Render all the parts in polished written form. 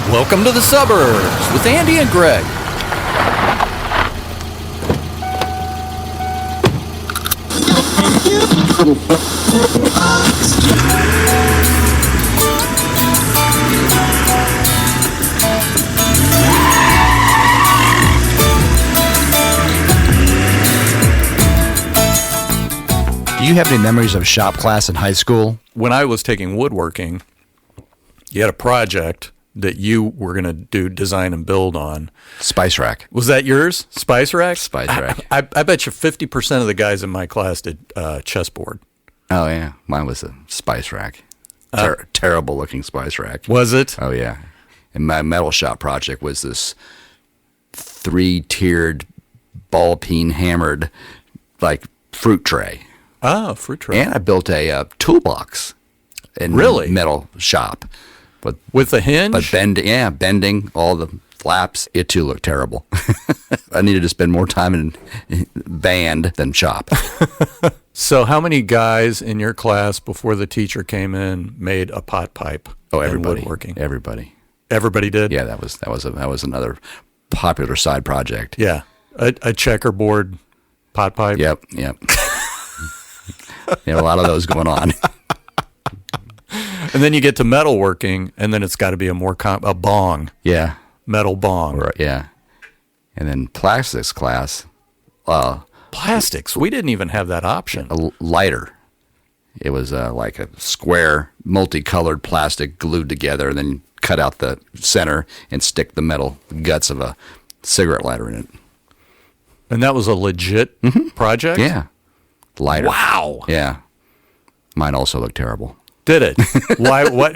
Welcome to the suburbs with Andy and Greg. Do you have any memories of shop class in high school? When I was taking woodworking, you had a project that you were going to do design and build on. Spice rack. Was that yours? Spice rack? Spice rack. I bet you 50% of the guys in my class did chessboard. Oh, yeah. Mine was a spice rack. Terrible looking spice rack. Was it? Oh, yeah. And my metal shop project was this 3-tiered ball peen hammered like fruit tray. Oh, fruit tray. And I built a toolbox in Really? metal shop. But With a hinge? But bending all the flaps. It too looked terrible. I needed to spend more time in band than shop. So how many guys in your class before the teacher came in made a pot pipe? Oh, in everybody. woodworking? Everybody did? Yeah, that was another popular side project. Yeah. A checkerboard pot pipe? Yep. A lot of those going on. And then you get to metalworking, and then it's got to be a bong. Yeah. Metal bong. Right, yeah. And then plastics class. Plastics. We didn't even have that option. A lighter. It was like a square, multicolored plastic glued together, and then cut out the center and stick the metal guts of a cigarette lighter in it. And that was a legit project? Yeah. Lighter. Wow. Yeah. Mine also looked terrible. Did it? Why? What?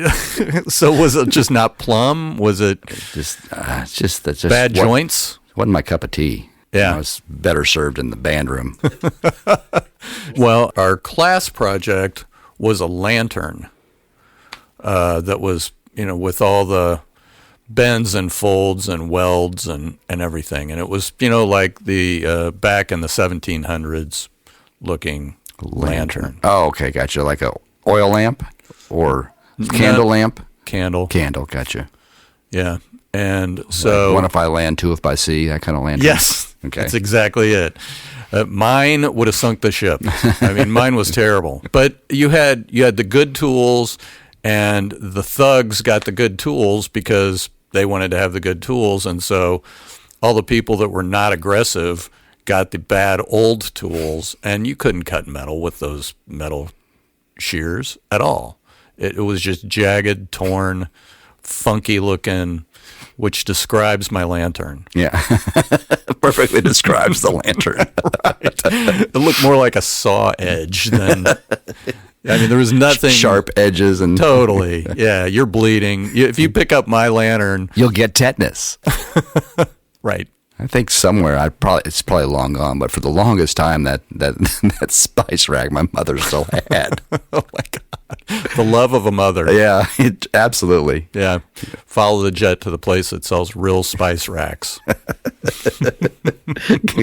So was it just not plumb? Was it Just bad joints? Wasn't my cup of tea. Yeah. I was better served in the band room. Well, our class project was a lantern that was, with all the bends and folds and welds and everything. And it was, like the back in the 1700s looking lantern. Oh, okay. Gotcha. Like a oil lamp or candle lamp? Candle, gotcha. yeah. And so... Like one if I land, two if I see, that kind of lantern? Yes, okay. That's exactly it. Mine would have sunk the ship. I mean, mine was terrible. But you had the good tools, and the thugs got the good tools because they wanted to have the good tools. And so all the people that were not aggressive got the bad old tools, and you couldn't cut metal with those metal shears at all. It was just jagged, torn, funky looking, which describes my lantern. Yeah. Perfectly describes the lantern. Right. It looked more like a saw edge than... I mean, there was nothing... Sharp edges and... Totally. Yeah, you're bleeding. If you pick up my lantern... You'll get tetanus. Right. I think somewhere it's probably long gone, but for the longest time that spice rack my mother still had. Oh my God, the love of a mother. Yeah, absolutely. Yeah, follow the jet to the place that sells real spice racks.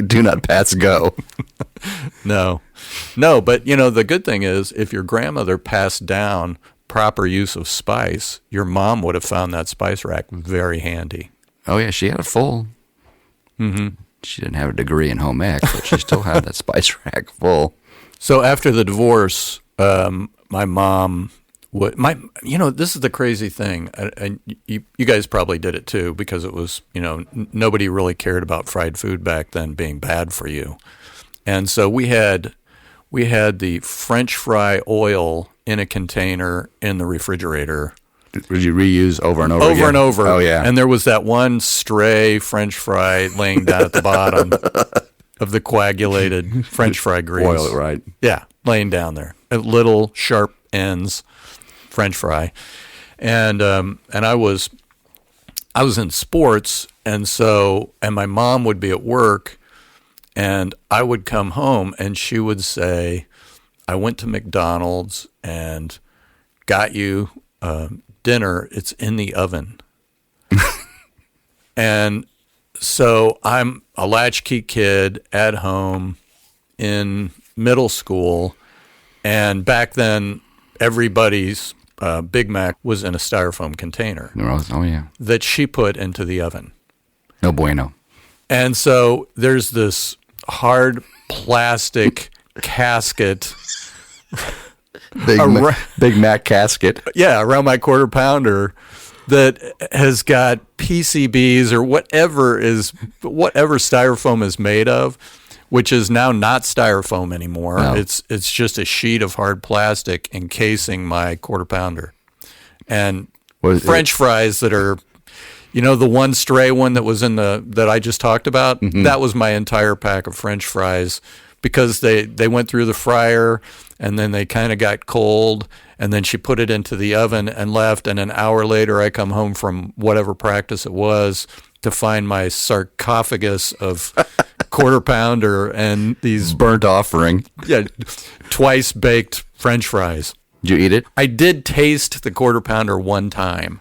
Do not pass go. No, but the good thing is if your grandmother passed down proper use of spice, your mom would have found that spice rack very handy. Oh yeah, she had a full. Mm-hmm. She didn't have a degree in home ec, but she still had that spice rack full. So after the divorce, my mom this is the crazy thing, and you guys probably did it too, because it was, nobody really cared about fried food back then being bad for you. And so we had the French fry oil in a container in the refrigerator. Would you reuse over and over again? Over and over. Oh, yeah. And there was that one stray French fry laying down at the bottom of the coagulated French fry grease. Oil it right. Yeah, laying down there. At little sharp ends, French fry. And I was in sports, and my mom would be at work, and I would come home, and she would say, I went to McDonald's and got you dinner. It's in the oven. And so I'm a latchkey kid at home in middle school, and back then everybody's Big Mac was in a styrofoam container Oh, yeah. that she put into the oven. No bueno. And so there's this hard plastic casket. Big Mac casket. Yeah, around my quarter pounder that has got PCBs or whatever styrofoam is made of, which is now not styrofoam anymore. No. It's just a sheet of hard plastic encasing my quarter pounder. And French fries that are, the one stray one that was that I just talked about, that was my entire pack of French fries because they went through the fryer and then they kind of got cold and then she put it into the oven and left. And an hour later, I come home from whatever practice it was to find my sarcophagus of quarter pounder and these burnt offering. Yeah, twice baked French fries. Did you eat it? I did taste the quarter pounder one time,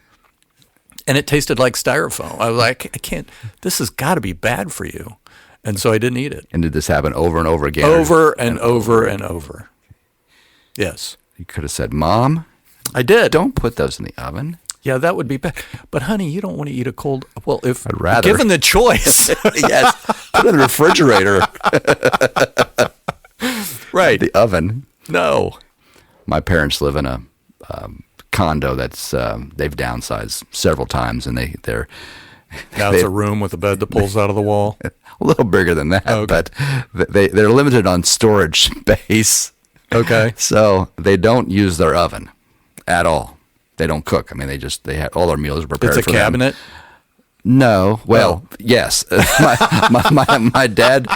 and it tasted like styrofoam. I was like, I can't. This has got to be bad for you, and so I didn't eat it. And did this happen over and over again? Over and over and over. Yes. You could have said, "Mom, I did. Don't put those in the oven." Yeah, that would be bad. But honey, you don't want to eat a cold. Well, if I'd rather. Given the choice, yes, put it in the refrigerator. Right. The oven. No. My parents live in a condo that's they've downsized several times, and they're now it's a room with a bed that pulls out of the wall. A little bigger than that, Okay. but they're limited on storage space. Okay. So they don't use their oven at all. They don't cook. I mean, they have all their meals are prepared It's a for them. cabinet. No. Well, yes. My dad,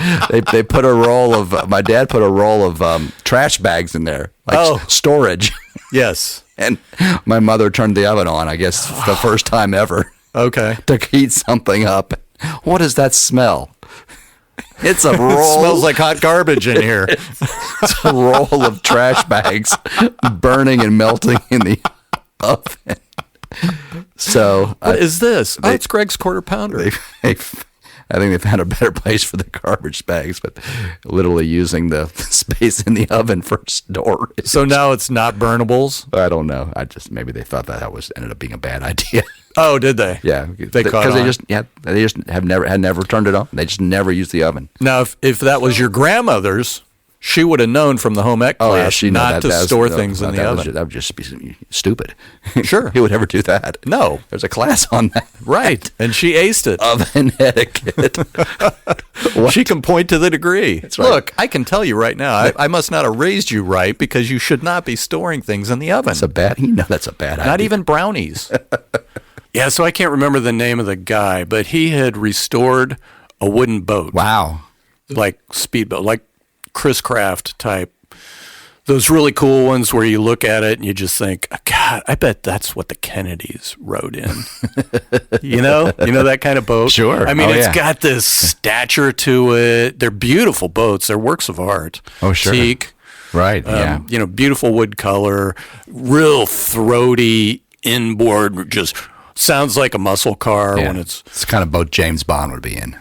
they put a roll of, my dad put a roll of trash bags in there, like storage. Yes. And my mother turned the oven on, I guess, the first time ever Okay. to heat something up. What does that smell? It's a roll. It smells like hot garbage in here. It's a roll of trash bags burning and melting in the oven. So What is this? It's Greg's quarter pounder. I think they found a better place for the garbage bags, but literally using the space in the oven for storage. So now it's not burnables? I don't know. Maybe they thought that ended up being a bad idea. Oh, did they? Yeah, They caught on. they just had never turned it on. They just never used the oven. Now, if that was your grandmother's, she would have known from the home ec class not to store things in the oven. That would just be stupid. Sure. Who would ever do that? No. There's a class on that. Right. And she aced it. Oven etiquette. She can point to the degree. That's right. Look, I can tell you right now, I must not have raised you right because you should not be storing things in the oven. That's a bad idea. Not even brownies. Yeah, so I can't remember the name of the guy, but he had restored a wooden boat. Wow. Like speedboat, like Chris Craft type. Those really cool ones where you look at it and you just think, God, I bet that's what the Kennedys rode in. You know that kind of boat? Sure. I mean, it's got this stature to it. They're beautiful boats. They're works of art. Oh, sure. Teak. Right, yeah. Beautiful wood color, real throaty inboard, just sounds like a muscle car when it's the kind of boat James Bond would be in.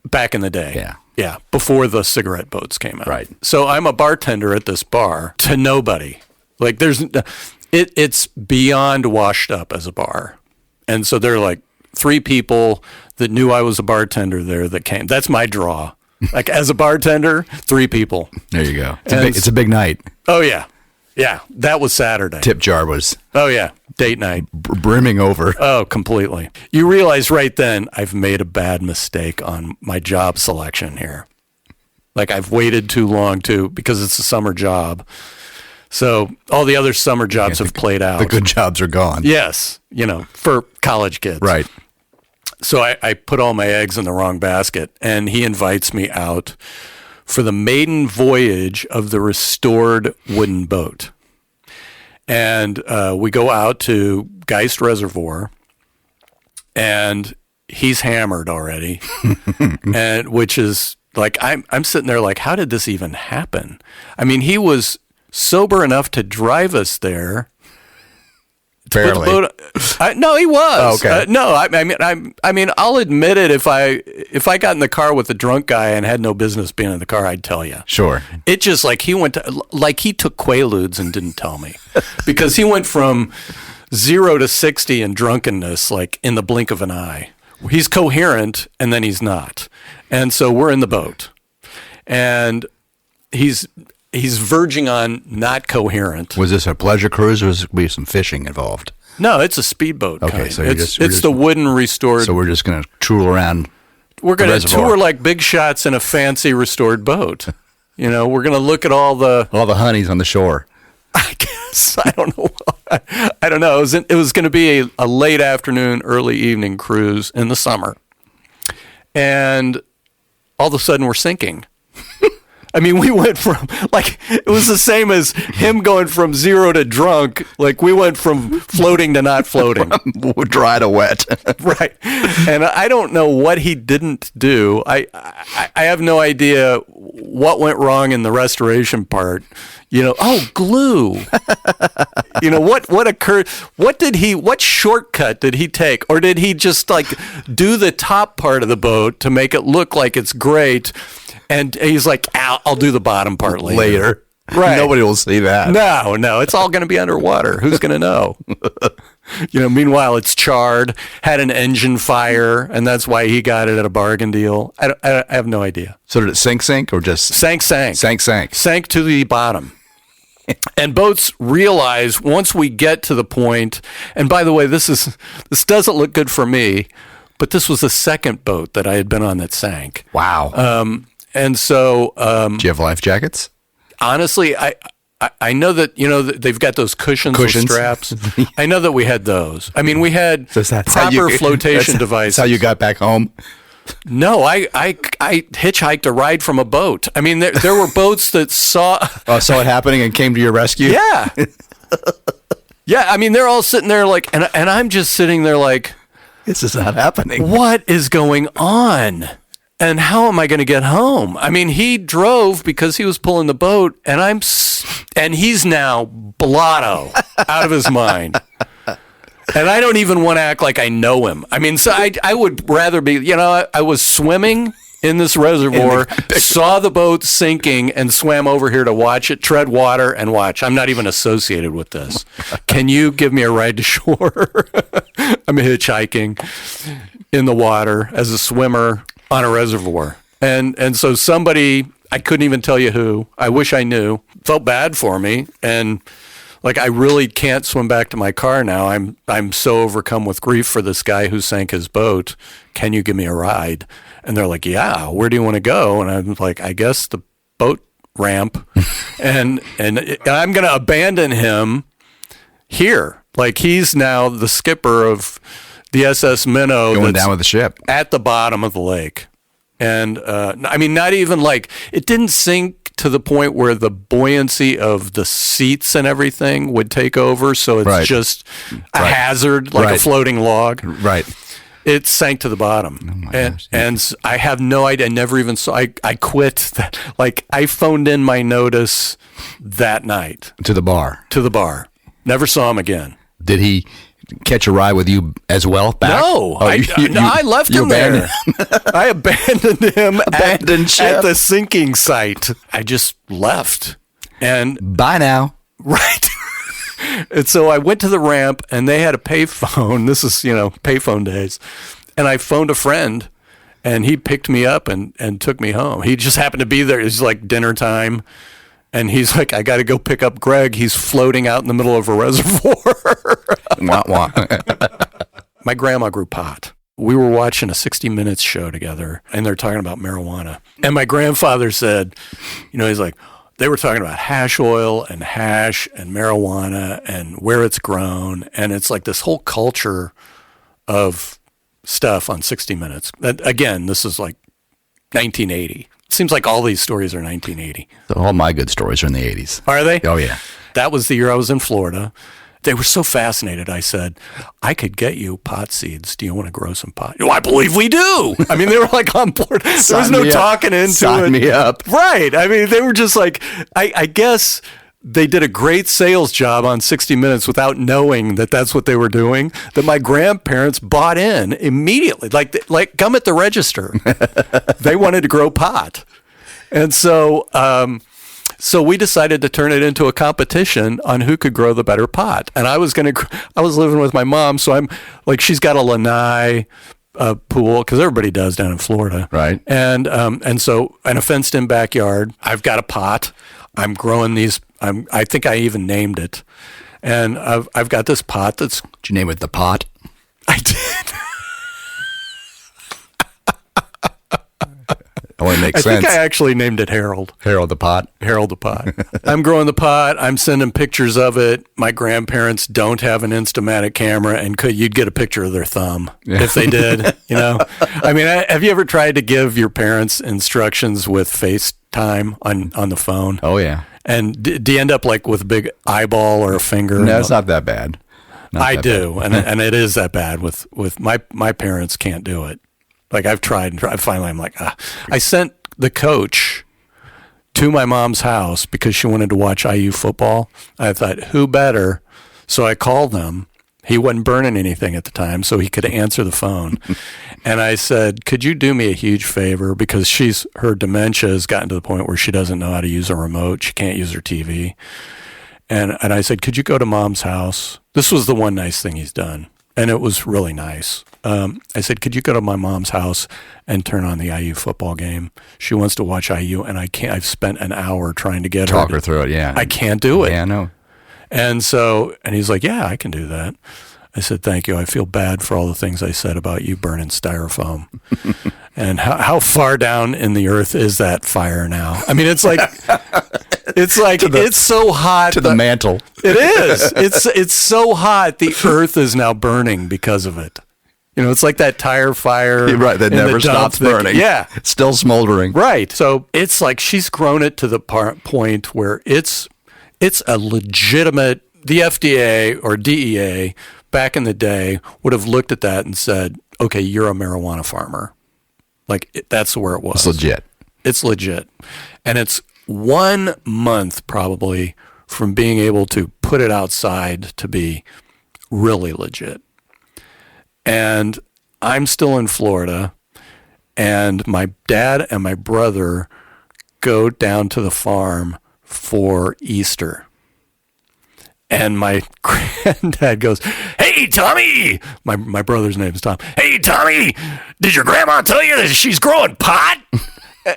Back in the day. Yeah. Yeah, before the cigarette boats came out. Right. So I'm a bartender at this bar to nobody. Like it's beyond washed up as a bar. And so there are like 3 people that knew I was a bartender there that came. That's my draw. Like as a bartender, 3 people. There you go. It's a big night. Oh, yeah. Yeah, that was Saturday. Tip jar was Oh, yeah, date night. brimming over. Oh, completely. You realize right then I've made a bad mistake on my job selection here. Like I've waited too long because it's a summer job. So all the other summer jobs have played out. The good jobs are gone. Yes, for college kids. Right. So I put all my eggs in the wrong basket, and he invites me out for the maiden voyage of the restored wooden boat. And we go out to Geist Reservoir, and he's hammered already, and which is like I'm sitting there like, how did this even happen? I mean, he was sober enough to drive us there. Barely. No, he was. Oh, okay. No, I mean, I'll admit it. If I got in the car with a drunk guy and had no business being in the car, I'd tell you. Sure. It just like he took Quaaludes and didn't tell me, because he went from 0 to 60 in drunkenness like in the blink of an eye. He's coherent and then he's not, and so we're in the boat, and he's verging on not coherent. Was this a pleasure cruise, or was there be some fishing involved? No, it's a speedboat. Okay, kind. so it's the wooden restored. So we're just going to tool around. We're going to tour like big shots in a fancy restored boat. You know, we're going to look at all the honeys on the shore. I guess I don't know. I don't know. It was going to be a late afternoon, early evening cruise in the summer, and all of a sudden we're sinking. I mean, we went from, like, it was the same as him going from 0 to drunk. Like, we went from floating to not floating. Dry to wet. Right. And I don't know what he didn't do. I have no idea what went wrong in the restoration part. You know, glue. You know, what occurred? What shortcut did he take? Or did he just, like, do the top part of the boat to make it look like it's great? And he's like, I'll do the bottom part later. Right. Nobody will see that. No, it's all going to be underwater. Who's going to know? You know, meanwhile, it's charred, had an engine fire, and that's why he got it at a bargain deal. I have no idea. So did it sink, or just? Sank. Sank to the bottom. And boats realize once we get to the point, and by the way, this doesn't look good for me, but this was the second boat that I had been on that sank. Wow. And so, do you have life jackets? Honestly, I know that, you know, they've got those cushions with straps. I know that we had those. I mean, we had proper flotation devices. That's how you got back home? No, I hitchhiked a ride from a boat. I mean, there were boats that saw it happening and came to your rescue? Yeah. Yeah, I mean, they're all sitting there like, and I'm just sitting there like, this is not happening. What is going on? And how am I going to get home? I mean, he drove because he was pulling the boat, and he's now blotto out of his mind. And I don't even want to act like I know him. I mean, so I would rather be, you know, I was swimming in this reservoir, saw the boat sinking, and swam over here to watch it, tread water, and watch. I'm not even associated with this. Can you give me a ride to shore? I'm hitchhiking in the water as a swimmer on a reservoir. And so somebody, I couldn't even tell you who, I wish I knew, felt bad for me. And like, I really can't swim back to my car now. I'm so overcome with grief for this guy who sank his boat. Can you give me a ride? And they're like, yeah, where do you want to go? And I'm like, I guess the boat ramp. and I'm going to abandon him here. Like, he's now the skipper of the SS Minnow, going down with the ship at the bottom of the lake. And I mean, not even like, it didn't sink to the point where the buoyancy of the seats and everything would take over. So it's just a hazard, like a floating log. Right. It sank to the bottom. And I have no idea. I never even saw, I quit. Like, I phoned in my notice that night. To the bar. Never saw him again. Did he catch a ride with you as well back? No, I left him there. I abandoned him at the sinking site. I just left. And bye now. Right. And so I went to the ramp, and they had a payphone. This is, you know, payphone days. And I phoned a friend, and he picked me up and took me home. He just happened to be there. It's like dinner time. And he's like, I got to go pick up Greg. He's floating out in the middle of a reservoir. Wah, wah. My grandma grew pot. We were watching a 60 Minutes show together, and they're talking about marijuana. And my grandfather said, you know, he's like, they were talking about hash oil and hash and marijuana and where it's grown. And it's like this whole culture of stuff on 60 Minutes. That, again, this is like 1980. Seems like all these stories are 1980. All my good stories are in the 80s. Are they? Oh, yeah. That was the year I was in Florida. They were so fascinated. I said, I could get you pot seeds. Do you want to grow some pot? Oh, I believe we do. I mean, they were like on board. There was no talking into it. Sign me up. Right. I mean, they were just like, I guess they did a great sales job on 60 Minutes without knowing that that's what they were doing, that my grandparents bought in immediately, like gum at the register. They wanted to grow pot. And so we decided to turn it into a competition on who could grow the better pot. And I was living with my mom, so I'm like, she's got a lanai pool, because everybody does down in Florida. Right. And so in a fenced-in backyard, I've got a pot. I'm growing these. I think I even named it, and I've got this pot that's. Did you name it the pot? I did. Only makes I sense. think I actually named it Harold. Harold the pot. Harold the pot. I'm growing the pot. I'm sending pictures of it. My grandparents don't have an Instamatic camera, and you'd get a picture of their thumb if they did. I mean, have you ever tried to give your parents instructions with FaceTime on the phone? Oh yeah. And do you end up like with a big eyeball or a finger? No, it's not that bad. I do, and it is that bad with my parents can't do it. Like I've tried and tried. Finally, I'm like, I sent the coach to my mom's house because she wanted to watch IU football. I thought, who better? So I called them. He wasn't burning anything at the time, so he could answer the phone. And I said, could you do me a huge favor? Because her dementia has gotten to the point where she doesn't know how to use a remote. She can't use her TV. And I said, could you go to Mom's house? This was the one nice thing he's done. And it was really nice. I said, could you go to my mom's house and turn on the IU football game? She wants to watch IU, and I can't. I've spent an hour trying to get Talk her through it, yeah. I can't do it. Yeah, I know. And he's like, yeah, I can do that. I said, thank you. I feel bad for all the things I said about you burning styrofoam. And how far down in the earth is that fire now? I mean, it's so hot. To the mantle. It is. It's so hot. The earth is now burning because of it. It's like that tire fire. Right, that never stops burning. Yeah. It's still smoldering. Right. So it's like she's grown it to the point where it's a legitimate, the FDA or DEA back in the day would have looked at that and said, okay, you're a marijuana farmer. Like that's where it was. It's legit. It's legit. And it's 1 month probably from being able to put it outside to be really legit. And I'm still in Florida, and my dad and my brother go down to the farm for Easter. And my granddad goes, hey, Tommy, my brother's name is Tom. Hey, Tommy, did your grandma tell you that she's growing pot?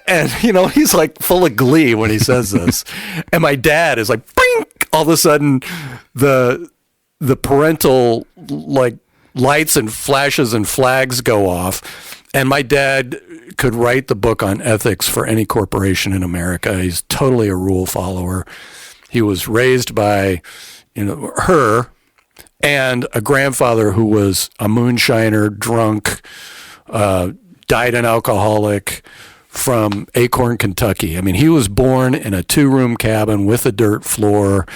And, he's like full of glee when he says this. And my dad is like, bink! All of a sudden, the parental, like, lights and flashes and flags go off. And my dad could write the book on ethics for any corporation in America. He's totally a rule follower. He was raised by, her and a grandfather who was a moonshiner, drunk, died an alcoholic from Acorn, Kentucky. I mean, he was born in a 2-room cabin with a dirt floor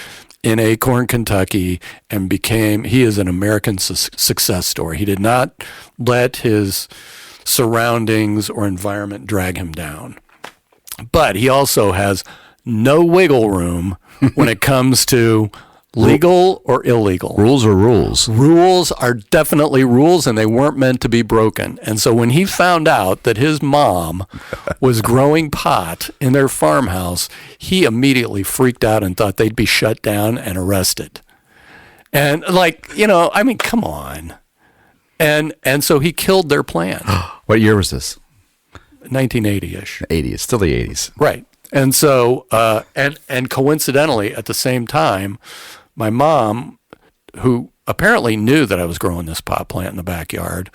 in Acorn, Kentucky, and he is an American success story. He did not let his surroundings or environment drag him down. But he also has no wiggle room when it comes to legal or illegal. Rules are rules. Rules are definitely rules, and they weren't meant to be broken. And so when he found out that his mom was growing pot in their farmhouse, he immediately freaked out and thought they'd be shut down and arrested. And come on. And so he killed their plan. What year was this? 1980-ish. 80s. Still the 80s. Right. And so, and coincidentally, at the same time, my mom, who apparently knew that I was growing this pot plant in the backyard,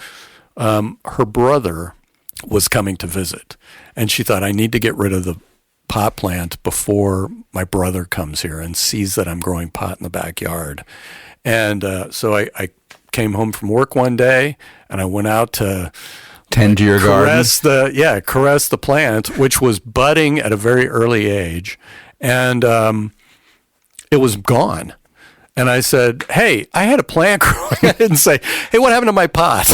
her brother was coming to visit. And she thought, I need to get rid of the pot plant before my brother comes here and sees that I'm growing pot in the backyard. And so I came home from work one day, and I went out to tend to your garden. Caress the plant, which was budding at a very early age, and it was gone. And I said, "Hey, I had a plant growing." I didn't say, "Hey, what happened to my pot?"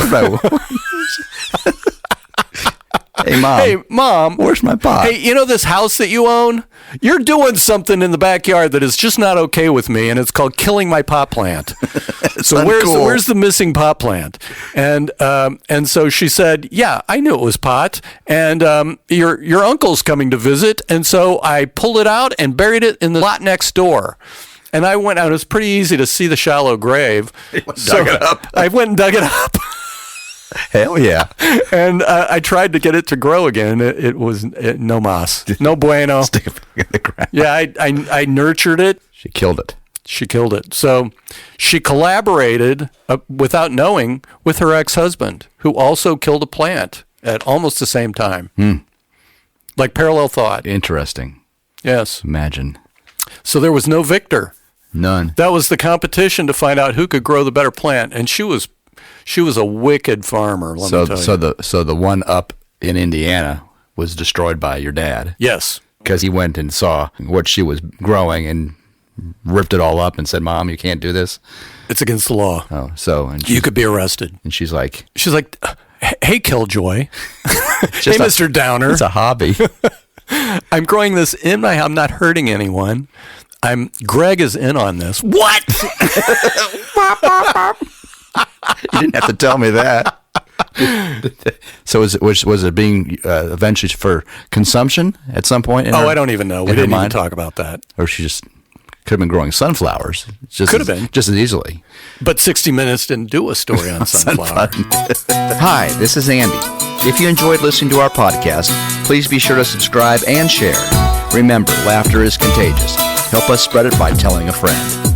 Hey, Mom. Hey, Mom. Where's my pot? Hey, you know this house that you own? You're doing something in the backyard that is just not okay with me, and it's called killing my pot plant. So where's the missing pot plant? And so she said, yeah, I knew it was pot, and your uncle's coming to visit, and so I pulled it out and buried it in the lot next door. And I went out. It was pretty easy to see the shallow grave. Dug it up. I went and dug it up. Hell yeah. And I tried to get it to grow again. It was no mas. No bueno. Stick it in the ground. Yeah, I nurtured it. She killed it. She killed it. So she collaborated without knowing with her ex-husband, who also killed a plant at almost the same time. Like parallel thought. Interesting. Yes. Imagine. So there was no victor. None. That was the competition to find out who could grow the better plant, and she was a wicked farmer. Let me tell you. So the one up in Indiana was destroyed by your dad. Yes, because he went and saw what she was growing and ripped it all up and said, "Mom, you can't do this. It's against the law. Oh, so you could be arrested." And she's like, "Hey, Killjoy. Hey, Mr. Downer. It's a hobby." I'm growing this in my house. I'm not hurting anyone. Greg is in on this. What? You didn't have to tell me that. So was it being eventually for consumption at some point? I don't even know. We didn't even talk about that. Or she just could have been growing sunflowers. Could have been. Just as easily. But 60 Minutes didn't do a story on sunflower. Hi, this is Andy. If you enjoyed listening to our podcast, please be sure to subscribe and share. Remember, laughter is contagious. Help us spread it by telling a friend.